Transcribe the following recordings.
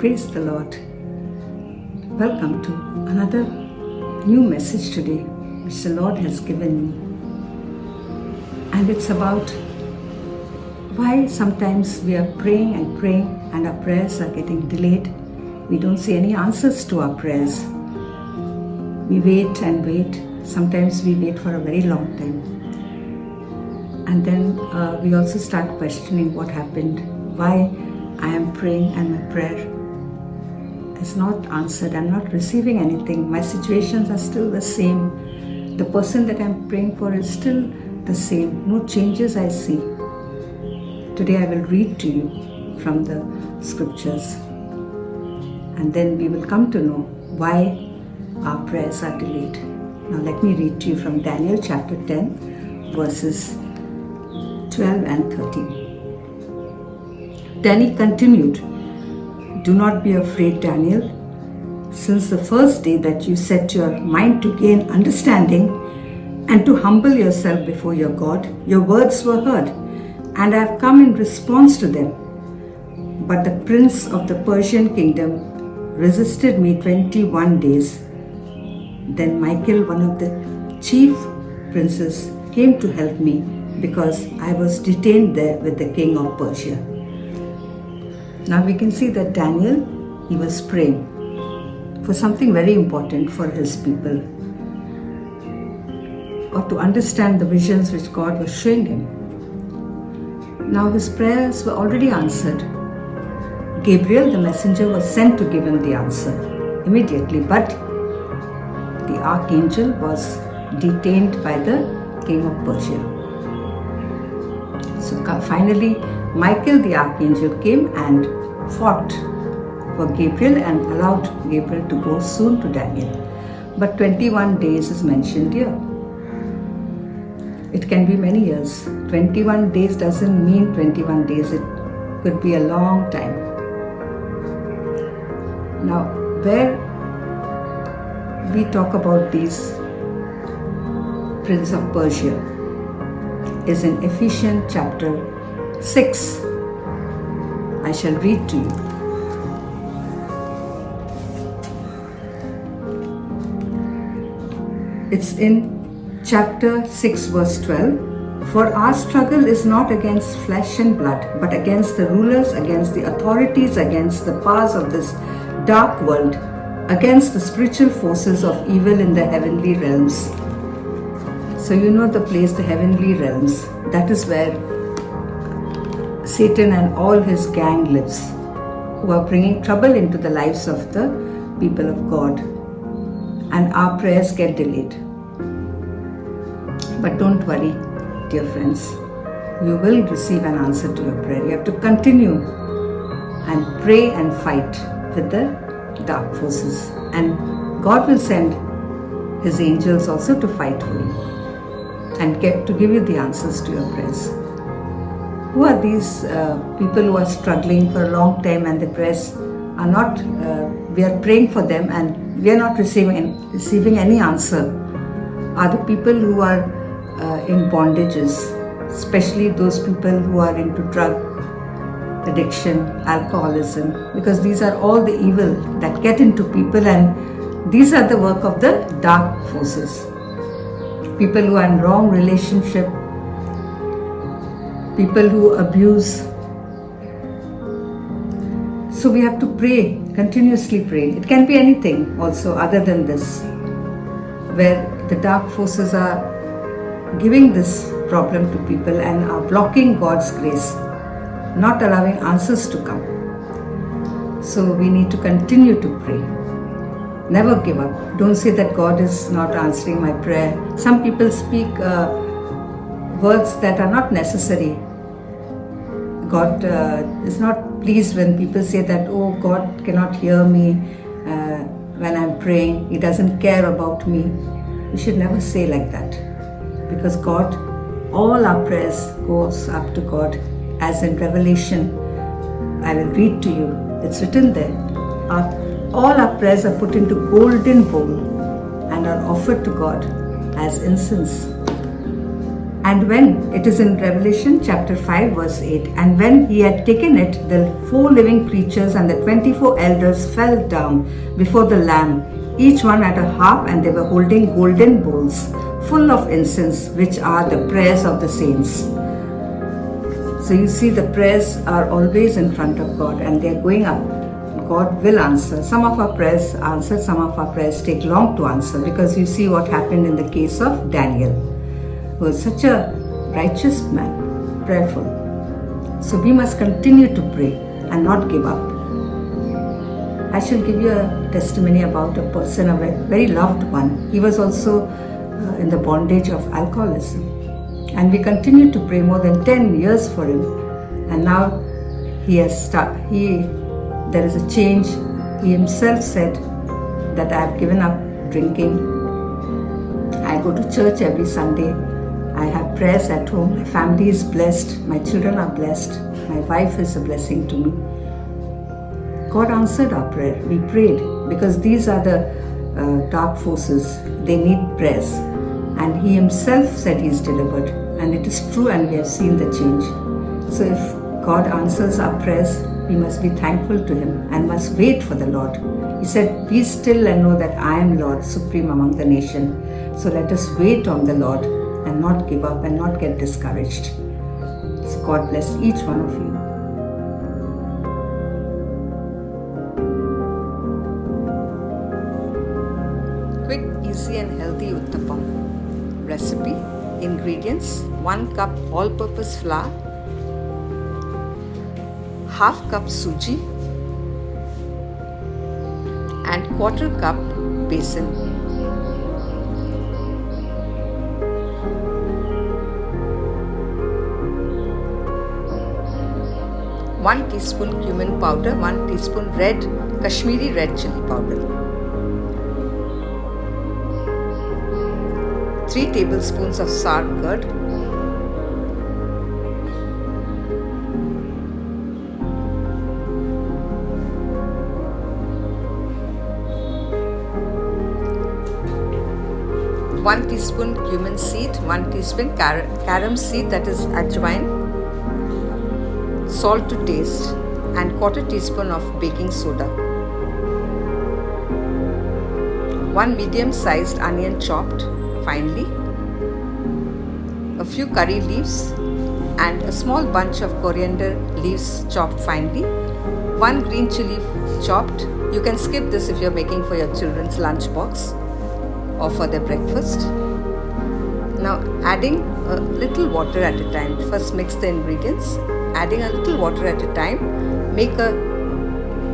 Praise the Lord. Welcome to another new message today which the Lord has given me. And it's about why sometimes we are praying and our prayers are getting delayed. We don't see any answers to our prayers. We wait and wait. Sometimes we wait for a very long time. And then we also start questioning what happened, why I am praying and my prayer is not answered. I'm not receiving anything. My situations are still the same. The person that I'm praying for is still the same. No changes I see. Today I will read to you from the scriptures, and then we will come to know why our prayers are delayed. Now let me read to you from Daniel chapter 10 verses 12 and 13. Then he continued, "Do not be afraid, Daniel. Since the first day that you set your mind to gain understanding and to humble yourself before your God, your words were heard, and I have come in response to them. But the prince of the Persian kingdom resisted me 21 days. Then Michael, one of the chief princes, came to help me because I was detained there with the king of Persia." Now we can see that Daniel, he was praying for something very important for his people, or to understand the visions which God was showing him. Now his prayers were already answered. Gabriel, the messenger, was sent to give him the answer immediately, but the archangel was detained by the king of Persia. So finally, Michael the archangel came and fought for Gabriel and allowed Gabriel to go soon to Daniel. But 21 days is mentioned here. It can be many years. 21 days doesn't mean 21 days. It could be a long time. Now, where we talk about these Prince of Persia is in Ephesians chapter 6. I shall read to you. It's in chapter 6 verse 12. "For our struggle is not against flesh and blood, but against the rulers, against the authorities, against the powers of this dark world, against the spiritual forces of evil in the heavenly realms." So you know the place, the heavenly realms. That is where Satan and all his gang lives, who are bringing trouble into the lives of the people of God. And our prayers get delayed. But don't worry, dear friends. You will receive an answer to your prayer. You have to continue and pray and fight with the dark forces. And God will send His angels also to fight for you and to give you the answers to your prayers. Who are these people who are struggling for a long time and the prayers are not, we are praying for them and we are not receiving any answer? Are the people who are in bondages, especially those people who are into drug addiction, alcoholism, because these are all the evil that get into people, and these are the work of the dark forces. People who are in wrong relationship, people who abuse. So we have to pray, continuously pray. It can be anything also other than this, where the dark forces are giving this problem to people and are blocking God's grace, not allowing answers to come. So we need to continue to pray. Never give up. Don't say that God is not answering my prayer. Some people speak words that are not necessary. God is not pleased when people say that, "Oh, God cannot hear me when I'm praying. He doesn't care about me." We should never say like that, because God, all our prayers goes up to God. As in Revelation, I will read to you. It's written there. All our prayers are put into golden bowl and are offered to God as incense. And when it is in Revelation chapter 5 verse 8, and when he had taken it, the 4 living creatures and the 24 elders fell down before the Lamb, each one at a harp, and they were holding golden bowls full of incense, which are the prayers of the saints. So you see, the prayers are always in front of God and they are going up. God will answer. Some of our prayers answer, some of our prayers take long to answer, because you see what happened in the case of Daniel, who was such a righteous man, prayerful. So we must continue to pray and not give up. I shall give you a testimony about a person, a very loved one. He was also in the bondage of alcoholism. And we continued to pray more than 10 years for him. And now there is a change. He himself said that I have given up drinking. I go to church every Sunday. I have prayers at home. My family is blessed. My children are blessed. My wife is a blessing to me. God answered our prayer. We prayed, because these are the dark forces. They need prayers. And he himself said he is delivered. And it is true, and we have seen the change. So if God answers our prayers, we must be thankful to him and must wait for the Lord. He said, "Be still and know that I am Lord, supreme among the nation." So let us wait on the Lord and not give up and not get discouraged. So God bless each one of you. Quick, easy and healthy uttapam. Recipe. Ingredients: 1 cup all-purpose flour, half cup suji, and 1/4 cup besan. One teaspoon cumin powder, 1 teaspoon Kashmiri red chili powder, 3 tablespoons of sour curd, 1 teaspoon cumin seed, 1 teaspoon carom seed, that is ajwain, salt to taste, and 1/4 teaspoon of baking soda. 1 medium-sized onion chopped finely, a few curry leaves, and a small bunch of coriander leaves chopped finely, 1 green chili chopped. You can skip this if you're making for your children's lunch box or for their breakfast. Now adding a little water at a time. First mix the ingredients, adding a little water at a time. Make a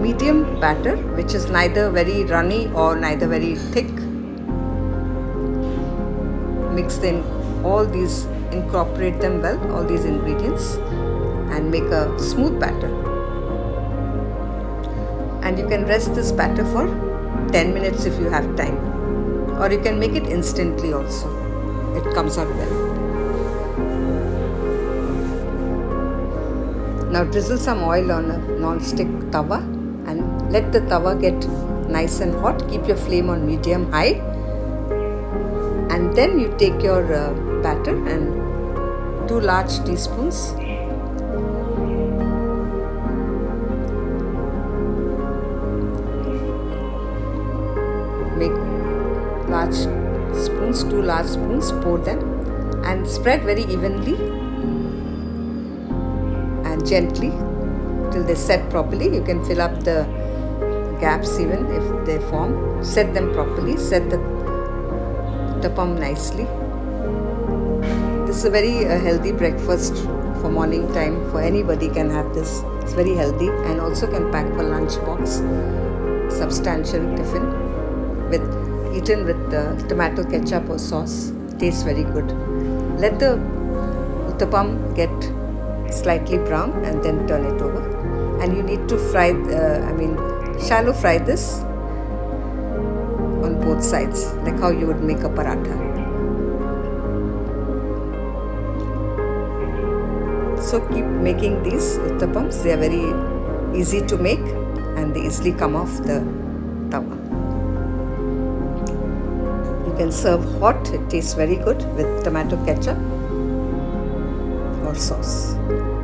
medium batter, which is neither very runny or neither very thick. Mix in all these, incorporate them well, all these ingredients, and make a smooth batter. And you can rest this batter for 10 minutes if you have time, or you can make it instantly also. It comes out well. Now drizzle some oil on a non-stick tawa and let the tawa get nice and hot. Keep your flame on medium high. And then you take your batter and 2 large teaspoons make large spoons, 2 large spoons, pour them and spread very evenly and gently till they set properly. You can fill up the gaps even if they form. Set them properly, set the uttapam nicely. This is a very healthy breakfast for morning time. For anybody can have this. It's very healthy and also can pack for lunch box. Substantial tiffin eaten with tomato ketchup or sauce. Tastes very good. Let the uttapam get slightly brown and then turn it over. And you need to fry, shallow fry this on both sides, like how you would make a paratha. So keep making these uttapams. They are very easy to make and they easily come off the tawa. You can serve hot. It tastes very good with tomato ketchup. our source.